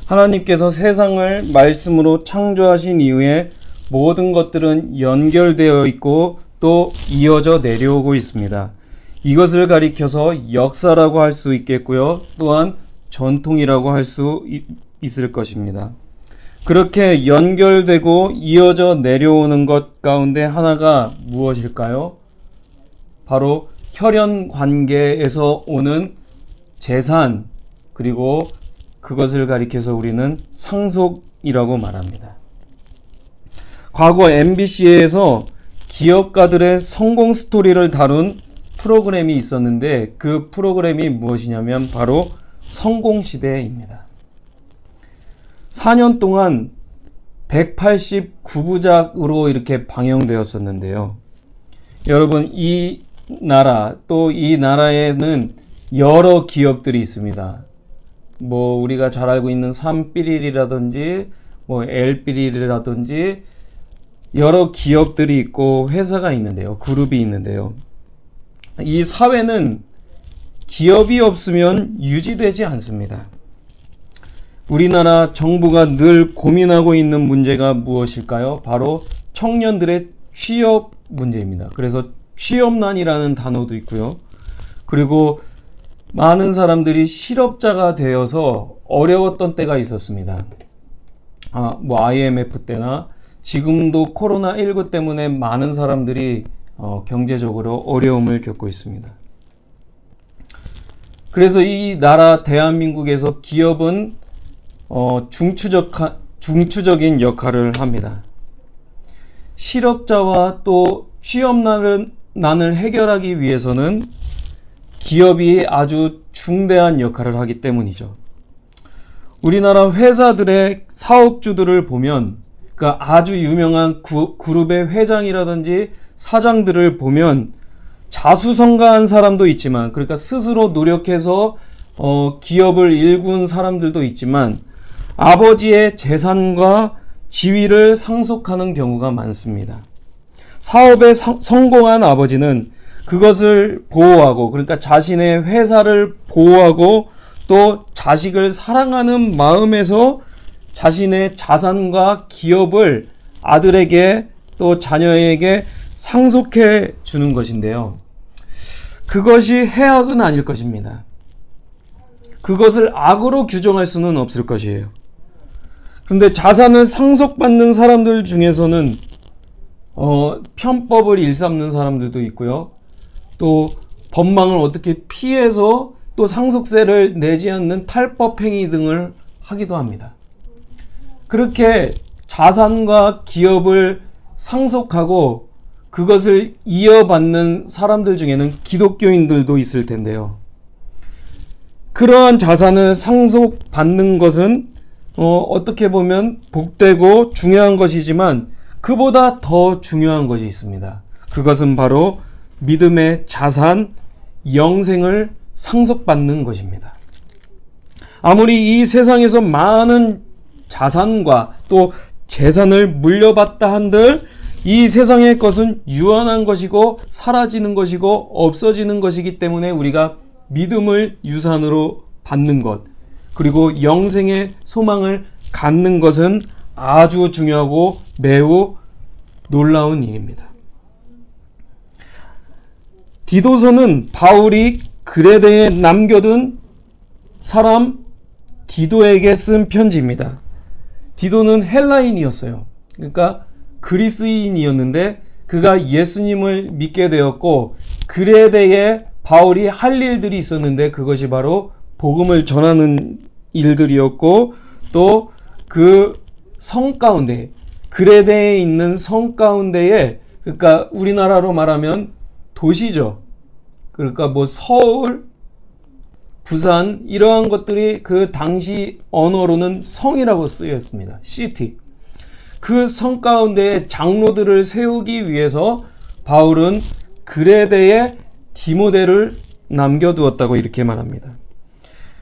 하나님께서 세상을 말씀으로 창조하신 이후에 모든 것들은 연결되어 있고 또 이어져 내려오고 있습니다. 이것을 가리켜서 역사라고 할 수 있겠고요. 또한 전통이라고 할 수 있을 것입니다. 그렇게 연결되고 이어져 내려오는 것 가운데 하나가 무엇일까요? 바로 혈연 관계에서 오는 재산, 그리고 그것을 가리켜서 우리는 상속이라고 말합니다. 과거 MBC에서 기업가들의 성공 스토리를 다룬 프로그램이 있었는데 그 프로그램이 무엇이냐면 바로 성공시대입니다. 4년 동안 189부작으로 이렇게 방영되었었는데요. 여러분, 이 나라, 또 이 나라에는 여러 기업들이 있습니다. 우리가 잘 알고 있는 삼삐릴이라든지 엘삐릴이라든지 여러 기업들이 있고 회사가 있는데요. 그룹이 있는데요. 이 사회는 기업이 없으면 유지되지 않습니다. 우리나라 정부가 늘 고민하고 있는 문제가 무엇일까요? 바로 청년들의 취업 문제입니다. 그래서 취업난이라는 단어도 있고요. 그리고 많은 사람들이 실업자가 되어서 어려웠던 때가 있었습니다. IMF 때나 지금도 코로나19 때문에 많은 사람들이 경제적으로 어려움을 겪고 있습니다. 그래서 이 나라 대한민국에서 기업은 중추적인 역할을 합니다. 실업자와 또 취업난을 해결하기 위해서는 기업이 아주 중대한 역할을 하기 때문이죠. 우리나라 회사들의 사업주들을 보면 아주 유명한 그룹의 회장이라든지 사장들을 보면 자수성가한 사람도 있지만, 그러니까 스스로 노력해서 기업을 일군 사람들도 있지만 아버지의 재산과 지위를 상속하는 경우가 많습니다. 사업에 성공한 아버지는 그것을 보호하고, 그러니까 자신의 회사를 보호하고 또 자식을 사랑하는 마음에서 자신의 자산과 기업을 아들에게 또 자녀에게 상속해 주는 것인데요. 그것이 해악은 아닐 것입니다. 그것을 악으로 규정할 수는 없을 것이에요. 그런데 자산을 상속받는 사람들 중에서는 편법을 일삼는 사람들도 있고요. 또 법망을 어떻게 피해서 또 상속세를 내지 않는 탈법 행위 등을 하기도 합니다. 그렇게 자산과 기업을 상속하고 그것을 이어받는 사람들 중에는 기독교인들도 있을 텐데요. 그러한 자산을 상속받는 것은 어떻게 보면 복되고 중요한 것이지만 그보다 더 중요한 것이 있습니다. 그것은 바로 믿음의 자산, 영생을 상속받는 것입니다. 아무리 이 세상에서 많은 자산과 또 재산을 물려받다 한들 이 세상의 것은 유한한 것이고 사라지는 것이고 없어지는 것이기 때문에 우리가 믿음을 유산으로 받는 것, 그리고 영생의 소망을 갖는 것은 아주 중요하고 매우 놀라운 일입니다. 디도서는 바울이 그레데에 남겨둔 사람 디도에게 쓴 편지입니다. 디도는 헬라인이었어요. 그러니까 그리스인이었는데 그가 예수님을 믿게 되었고 그레데에 바울이 할 일들이 있었는데 그것이 바로 복음을 전하는 일들이었고 또 그 성 가운데 그레데에 있는 성 가운데에 그러니까 우리나라로 말하면 도시죠. 그러니까 서울, 부산 이러한 것들이 그 당시 언어로는 성이라고 쓰였습니다. 시티. 그 성 가운데에 장로들을 세우기 위해서 바울은 그레데에 디모데를 남겨두었다고 이렇게 말합니다.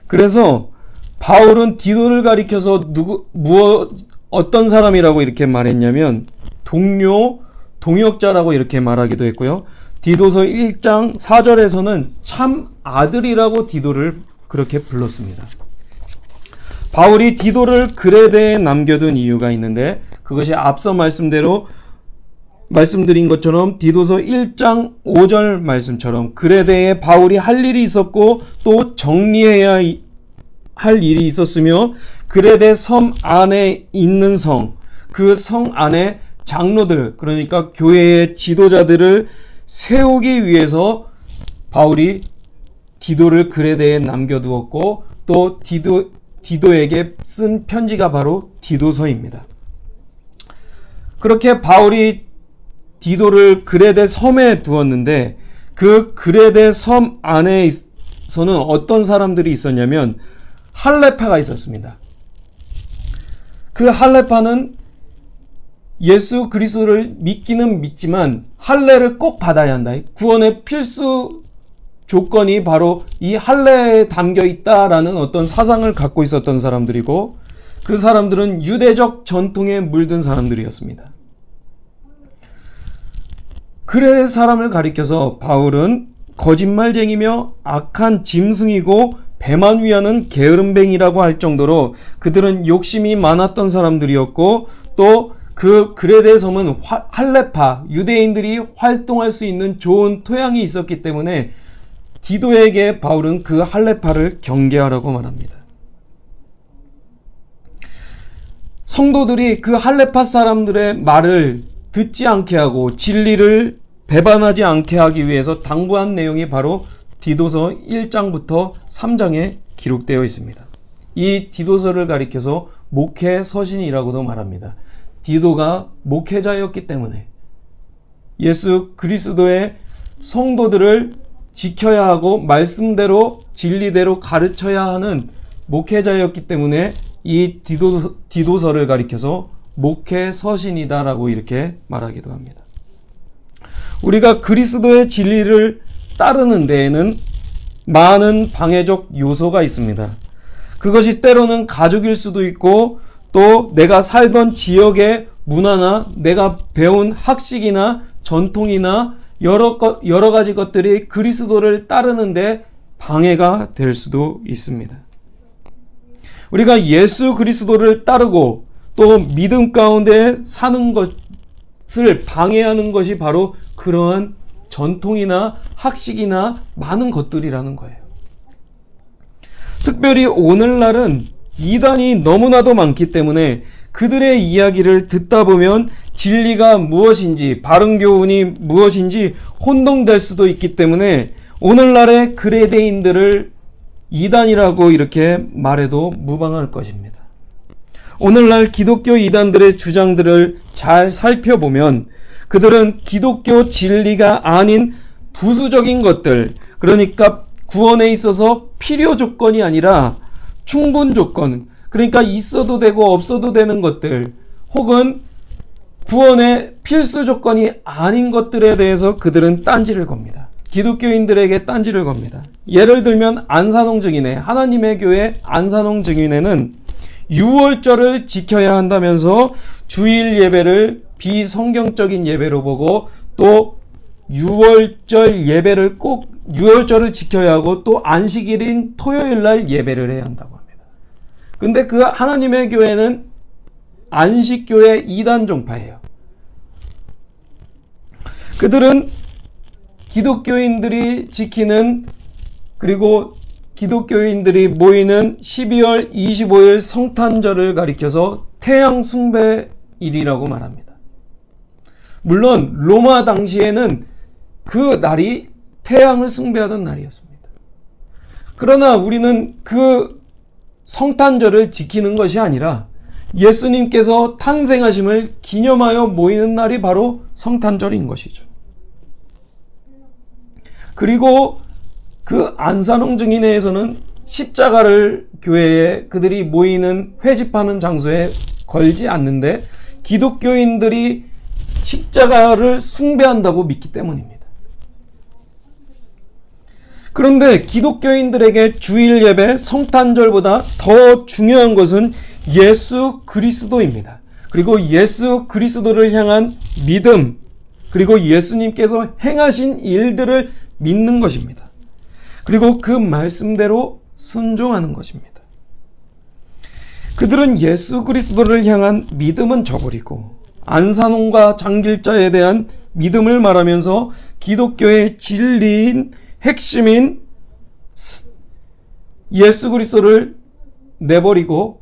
그래서 바울은 디도를 가리켜서 어떤 사람이라고 이렇게 말했냐면 동료, 동역자라고 이렇게 말하기도 했고요. 디도서 1장 4절에서는 참 아들이라고 디도를 그렇게 불렀습니다. 바울이 디도를 그레데에 남겨둔 이유가 있는데, 그것이 앞서 말씀드린 것처럼 디도서 1장 5절 말씀처럼 그레데에 바울이 할 일이 있었고 또 정리해야 할 일이 있었으며, 그레데 섬 안에 있는 그 성 안에 장로들, 그러니까 교회의 지도자들을 세우기 위해서 바울이 디도를 그레데에 남겨두었고, 또 디도에게 쓴 편지가 바로 디도서입니다. 그렇게 바울이 디도를 그레데 섬에 두었는데, 그 그레데 섬 안에서는 어떤 사람들이 있었냐면 할레파가 있었습니다. 그 할레파는 예수 그리스도를 믿기는 믿지만 할례를 꼭 받아야 한다. 구원의 필수 조건이 바로 이 할례에 담겨 있다라는 어떤 사상을 갖고 있었던 사람들이고, 그 사람들은 유대적 전통에 물든 사람들이었습니다. 그레데 사람을 가리켜서 바울은 거짓말쟁이며 악한 짐승이고 배만 위하는 게으름뱅이라고 할 정도로 그들은 욕심이 많았던 사람들이었고, 또 그 그레데 섬은 할레파, 유대인들이 활동할 수 있는 좋은 토양이 있었기 때문에 디도에게 바울은 그 할레파를 경계하라고 말합니다. 성도들이 그 할레파 사람들의 말을 듣지 않게 하고 진리를 배반하지 않게 하기 위해서 당부한 내용이 바로 디도서 1장부터 3장에 기록되어 있습니다. 이 디도서를 가리켜서 목회 서신이라고도 말합니다. 디도가 목회자였기 때문에 예수 그리스도의 성도들을 지켜야 하고 말씀대로 진리대로 가르쳐야 하는 목회자였기 때문에 이 디도서를 가리켜서 목회 서신이다라고 이렇게 말하기도 합니다. 우리가 그리스도의 진리를 따르는 데에는 많은 방해적 요소가 있습니다. 그것이 때로는 가족일 수도 있고, 또 내가 살던 지역의 문화나 내가 배운 학식이나 전통이나 여러 가지 것들이 그리스도를 따르는데 방해가 될 수도 있습니다. 우리가 예수 그리스도를 따르고 또 믿음 가운데 사는 것을 방해하는 것이 바로 그러한 전통이나 학식이나 많은 것들이라는 거예요. 특별히 오늘날은 이단이 너무나도 많기 때문에 그들의 이야기를 듣다 보면 진리가 무엇인지, 바른 교훈이 무엇인지 혼동될 수도 있기 때문에 오늘날의 그레데인들을 이단이라고 이렇게 말해도 무방할 것입니다. 오늘날 기독교 이단들의 주장들을 잘 살펴보면 그들은 기독교 진리가 아닌 부수적인 것들, 그러니까 구원에 있어서 필요 조건이 아니라 충분 조건, 그러니까 있어도 되고 없어도 되는 것들, 혹은 구원의 필수 조건이 아닌 것들에 대해서 그들은 딴지를 겁니다. 기독교인들에게 딴지를 겁니다. 예를 들면 안산홍 증인회, 하나님의 교회 안산홍 증인회는 유월절을 지켜야 한다면서 주일 예배를 비성경적인 예배로 보고, 또 유월절 예배를 꼭 유월절을 지켜야 하고 또 안식일인 토요일날 예배를 해야 한다고 합니다. 근데 그 하나님의 교회는 안식교회 이단 종파예요. 그들은 기독교인들이 지키는, 그리고 기독교인들이 모이는 12월 25일 성탄절을 가리켜서 태양 숭배일이라고 말합니다. 물론 로마 당시에는 그 날이 태양을 숭배하던 날이었습니다. 그러나 우리는 그 성탄절을 지키는 것이 아니라 예수님께서 탄생하심을 기념하여 모이는 날이 바로 성탄절인 것이죠. 그리고 그 안산홍 증인회에서는 십자가를 교회에 그들이 모이는 회집하는 장소에 걸지 않는데 기독교인들이 십자가를 숭배한다고 믿기 때문입니다. 그런데 기독교인들에게 주일 예배, 성탄절보다 더 중요한 것은 예수 그리스도입니다. 그리고 예수 그리스도를 향한 믿음, 그리고 예수님께서 행하신 일들을 믿는 것입니다. 그리고 그 말씀대로 순종하는 것입니다. 그들은 예수 그리스도를 향한 믿음은 저버리고 안산홍과 장길자에 대한 믿음을 말하면서 기독교의 진리인 핵심인 예수 그리스도를 내버리고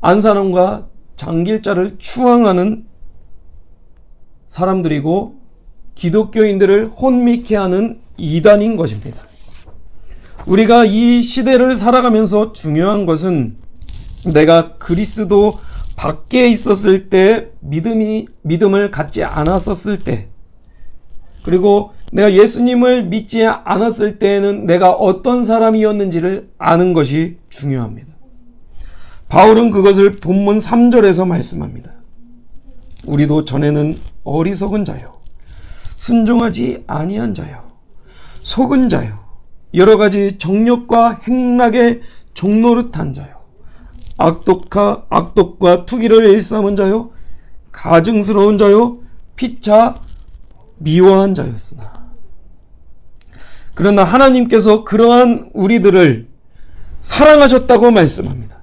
안산홍과 장길자를 추앙하는 사람들이고 기독교인들을 혼미케 하는 이단인 것입니다. 우리가 이 시대를 살아가면서 중요한 것은 내가 그리스도 밖에 있었을 때 믿음을 갖지 않았었을 때, 그리고 내가 예수님을 믿지 않았을 때에는 내가 어떤 사람이었는지를 아는 것이 중요합니다. 바울은 그것을 본문 3절에서 말씀합니다. 우리도 전에는 어리석은 자요, 순종하지 아니한 자요, 속은 자요, 여러 가지 정욕과 행락의 종노릇한 자요, 악독과 투기를 일삼은 자요, 가증스러운 자요, 피차 미워한 자였으나 그러나 하나님께서 그러한 우리들을 사랑하셨다고 말씀합니다.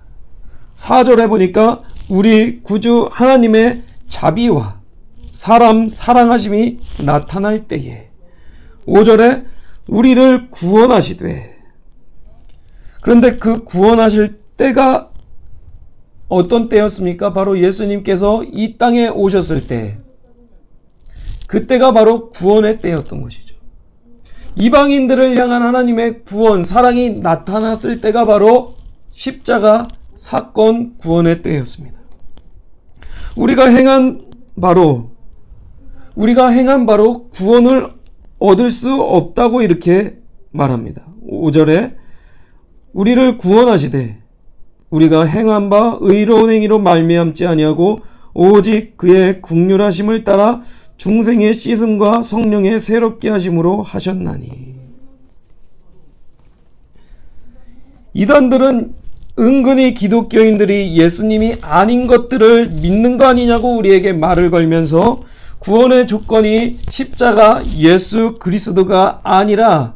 4절에 보니까 우리 구주 하나님의 자비와 사람 사랑하심이 나타날 때에, 5절에 우리를 구원하시되, 그런데 그 구원하실 때가 어떤 때였습니까? 바로 예수님께서 이 땅에 오셨을 때, 그때가 바로 구원의 때였던 것이죠. 이방인들을 향한 하나님의 구원, 사랑이 나타났을 때가 바로 십자가 사건 구원의 때였습니다. 우리가 행한 바로 구원을 얻을 수 없다고 이렇게 말합니다. 5절에 우리를 구원하시되 우리가 행한 바 의로운 행위로 말미암지 아니하고 오직 그의 긍휼하심을 따라 중생의 씻음과 성령의 새롭게 하심으로 하셨나니. 이단들은 은근히 기독교인들이 예수님이 아닌 것들을 믿는 거 아니냐고 우리에게 말을 걸면서 구원의 조건이 십자가 예수 그리스도가 아니라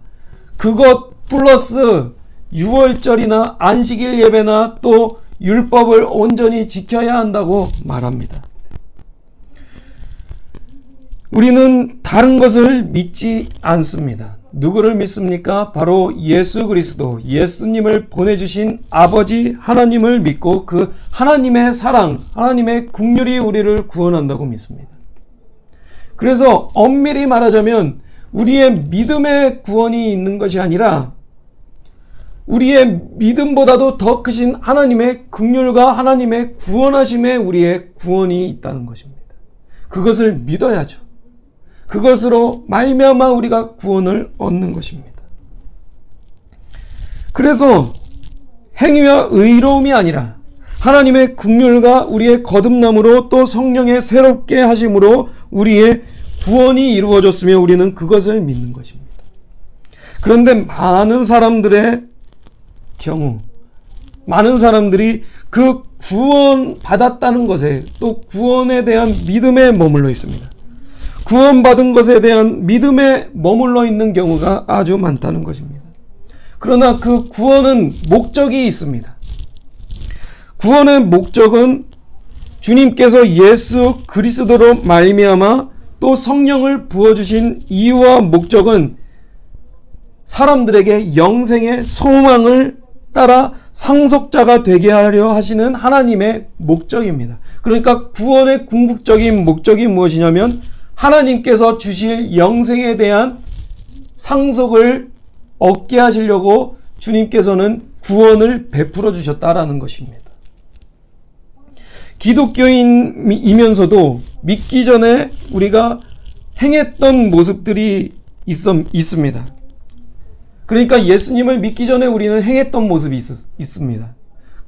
그것 플러스 유월절이나 안식일 예배나 또 율법을 온전히 지켜야 한다고 말합니다. 우리는 다른 것을 믿지 않습니다. 누구를 믿습니까? 바로 예수 그리스도, 예수님을 보내주신 아버지 하나님을 믿고 그 하나님의 사랑, 하나님의 긍휼이 우리를 구원한다고 믿습니다. 그래서 엄밀히 말하자면 우리의 믿음의 구원이 있는 것이 아니라 우리의 믿음보다도 더 크신 하나님의 긍휼과 하나님의 구원하심에 우리의 구원이 있다는 것입니다. 그것을 믿어야죠. 그것으로 말미암아 우리가 구원을 얻는 것입니다. 그래서 행위와 의로움이 아니라 하나님의 긍휼과 우리의 거듭남으로 또 성령의 새롭게 하심으로 우리의 구원이 이루어졌으며 우리는 그것을 믿는 것입니다. 그런데 많은 사람들의 경우, 많은 사람들이 그 구원 받았다는 것에 또 구원에 대한 믿음에 머물러 있습니다. 구원받은 것에 대한 믿음에 머물러 있는 경우가 아주 많다는 것입니다. 그러나 그 구원은 목적이 있습니다. 구원의 목적은 주님께서 예수 그리스도로 말미암아 또 성령을 부어주신 이유와 목적은 사람들에게 영생의 소망을 따라 상속자가 되게 하려 하시는 하나님의 목적입니다. 그러니까 구원의 궁극적인 목적이 무엇이냐면 하나님께서 주실 영생에 대한 상속을 얻게 하시려고 주님께서는 구원을 베풀어 주셨다라는 것입니다. 기독교인이면서도 믿기 전에 우리가 행했던 모습들이 있습니다. 그러니까 예수님을 믿기 전에 우리는 행했던 모습이 있습니다.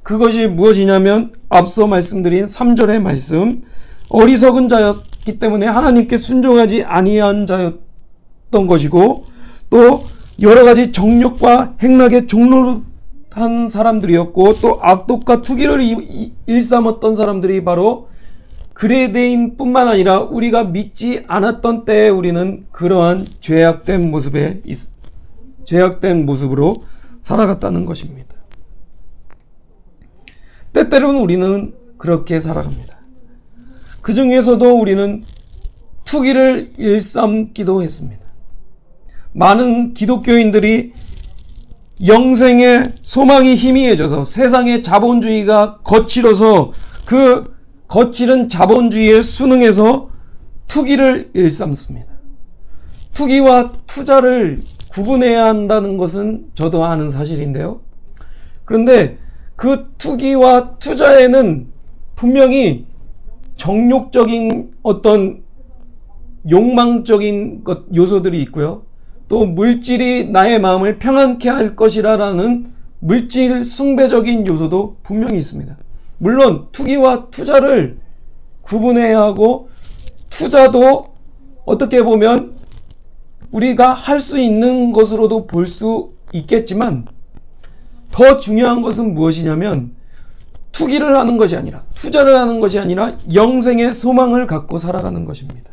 그것이 무엇이냐면 앞서 말씀드린 3절의 말씀, 어리석은 자였기 때문에 하나님께 순종하지 아니한 자였던 것이고 또 여러 가지 정욕과 행락에 종로한 사람들이었고 또 악독과 투기를 일삼았던 사람들이 바로 그레데인 뿐만 아니라 우리가 믿지 않았던 때에 우리는 그러한 죄악된 모습으로 살아갔다는 것입니다. 때때로는 우리는 그렇게 살아갑니다. 그 중에서도 우리는 투기를 일삼기도 했습니다. 많은 기독교인들이 영생의 소망이 희미해져서 세상의 자본주의가 거칠어서 그 거칠은 자본주의에 순응해서 투기를 일삼습니다. 투기와 투자를 구분해야 한다는 것은 저도 아는 사실인데요. 그런데 그 투기와 투자에는 분명히 정욕적인 어떤 욕망적인 요소들이 있고요. 또 물질이 나의 마음을 평안케 할 것이라는 물질 숭배적인 요소도 분명히 있습니다. 물론 투기와 투자를 구분해야 하고, 투자도 어떻게 보면 우리가 할 수 있는 것으로도 볼 수 있겠지만, 더 중요한 것은 무엇이냐면 투기를 하는 것이 아니라, 투자를 하는 것이 아니라 영생의 소망을 갖고 살아가는 것입니다.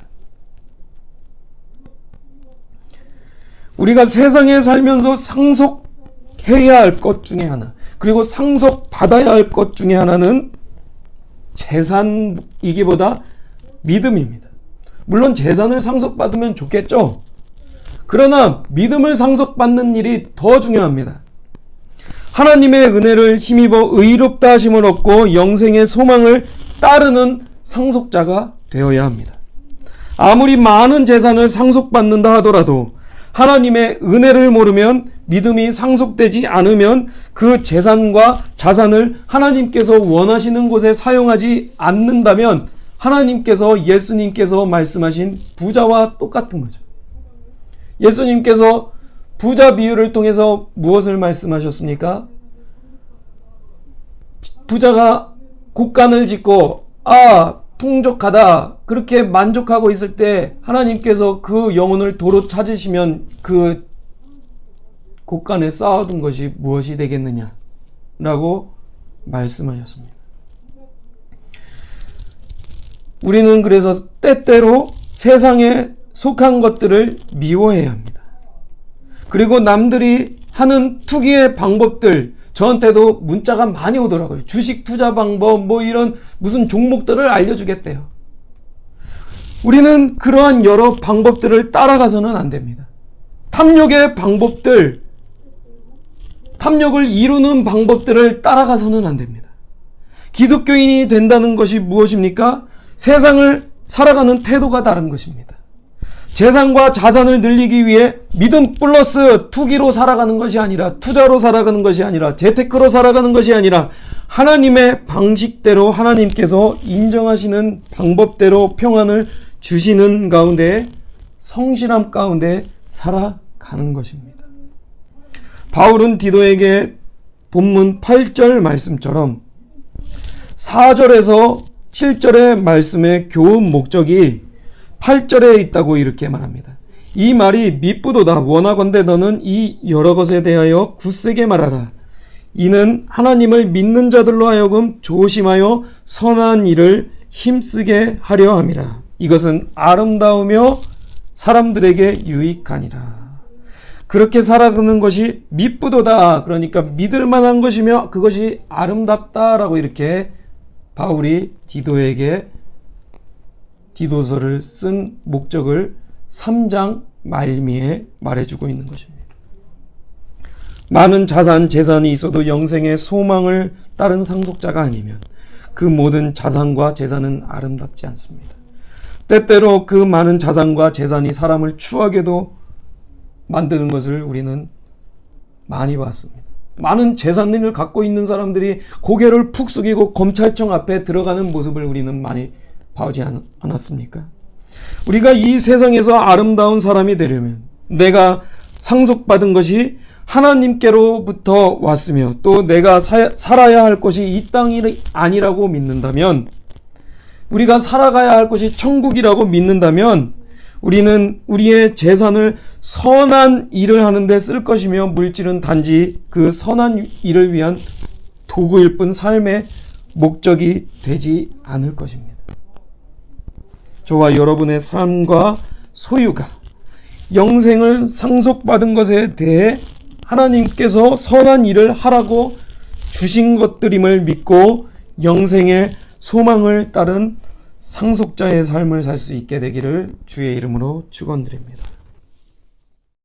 우리가 세상에 살면서 상속해야 할 것 중에 하나, 그리고 상속받아야 할 것 중에 하나는 재산이기보다 믿음입니다. 물론 재산을 상속받으면 좋겠죠. 그러나 믿음을 상속받는 일이 더 중요합니다. 하나님의 은혜를 힘입어 의롭다 하심을 얻고 영생의 소망을 따르는 상속자가 되어야 합니다. 아무리 많은 재산을 상속받는다 하더라도 하나님의 은혜를 모르면, 믿음이 상속되지 않으면 그 재산과 자산을 하나님께서 원하시는 곳에 사용하지 않는다면 하나님께서, 예수님께서 말씀하신 부자와 똑같은 거죠. 예수님께서 부자 비유를 통해서 무엇을 말씀하셨습니까? 부자가 곳간을 짓고 풍족하다 그렇게 만족하고 있을 때 하나님께서 그 영혼을 도로 찾으시면 그 곳간에 쌓아둔 것이 무엇이 되겠느냐 라고 말씀하셨습니다. 우리는 그래서 때때로 세상에 속한 것들을 미워해야 합니다. 그리고 남들이 하는 투기의 방법들, 저한테도 문자가 많이 오더라고요. 주식 투자 방법, 이런 무슨 종목들을 알려주겠대요. 우리는 그러한 여러 방법들을 따라가서는 안 됩니다. 탐욕의 방법들, 탐욕을 이루는 방법들을 따라가서는 안 됩니다. 기독교인이 된다는 것이 무엇입니까? 세상을 살아가는 태도가 다른 것입니다. 재산과 자산을 늘리기 위해 믿음 플러스 투기로 살아가는 것이 아니라, 투자로 살아가는 것이 아니라, 재테크로 살아가는 것이 아니라 하나님의 방식대로, 하나님께서 인정하시는 방법대로 평안을 주시는 가운데, 성실함 가운데 살아가는 것입니다. 바울은 디도에게 본문 8절 말씀처럼 4절에서 7절의 말씀의 교훈 목적이 8절에 있다고 이렇게 말합니다. 이 말이 미쁘도다. 원하건대 너는 이 여러 것에 대하여 굳세게 말하라. 이는 하나님을 믿는 자들로 하여금 조심하여 선한 일을 힘쓰게 하려 함이라. 이것은 아름다우며 사람들에게 유익하니라. 그렇게 살아가는 것이 미쁘도다. 그러니까 믿을 만한 것이며 그것이 아름답다라고 이렇게 바울이 디도에게 디도서를 쓴 목적을 3장 말미에 말해주고 있는 것입니다. 많은 재산이 있어도 영생의 소망을 따른 상속자가 아니면 그 모든 자산과 재산은 아름답지 않습니다. 때때로 그 많은 자산과 재산이 사람을 추하게도 만드는 것을 우리는 많이 봤습니다. 많은 재산을 갖고 있는 사람들이 고개를 푹 숙이고 검찰청 앞에 들어가는 모습을 우리는 많이 봐오지 않았습니까? 우리가 이 세상에서 아름다운 사람이 되려면 내가 상속받은 것이 하나님께로부터 왔으며 또 내가 살아야 할 것이 이 땅이 아니라고 믿는다면, 우리가 살아가야 할 것이 천국이라고 믿는다면 우리는 우리의 재산을 선한 일을 하는 데 쓸 것이며 물질은 단지 그 선한 일을 위한 도구일 뿐 삶의 목적이 되지 않을 것입니다. 저와 여러분의 삶과 소유가 영생을 상속받은 것에 대해 하나님께서 선한 일을 하라고 주신 것들임을 믿고 영생의 소망을 따른 상속자의 삶을 살 수 있게 되기를 주의 이름으로 축원드립니다.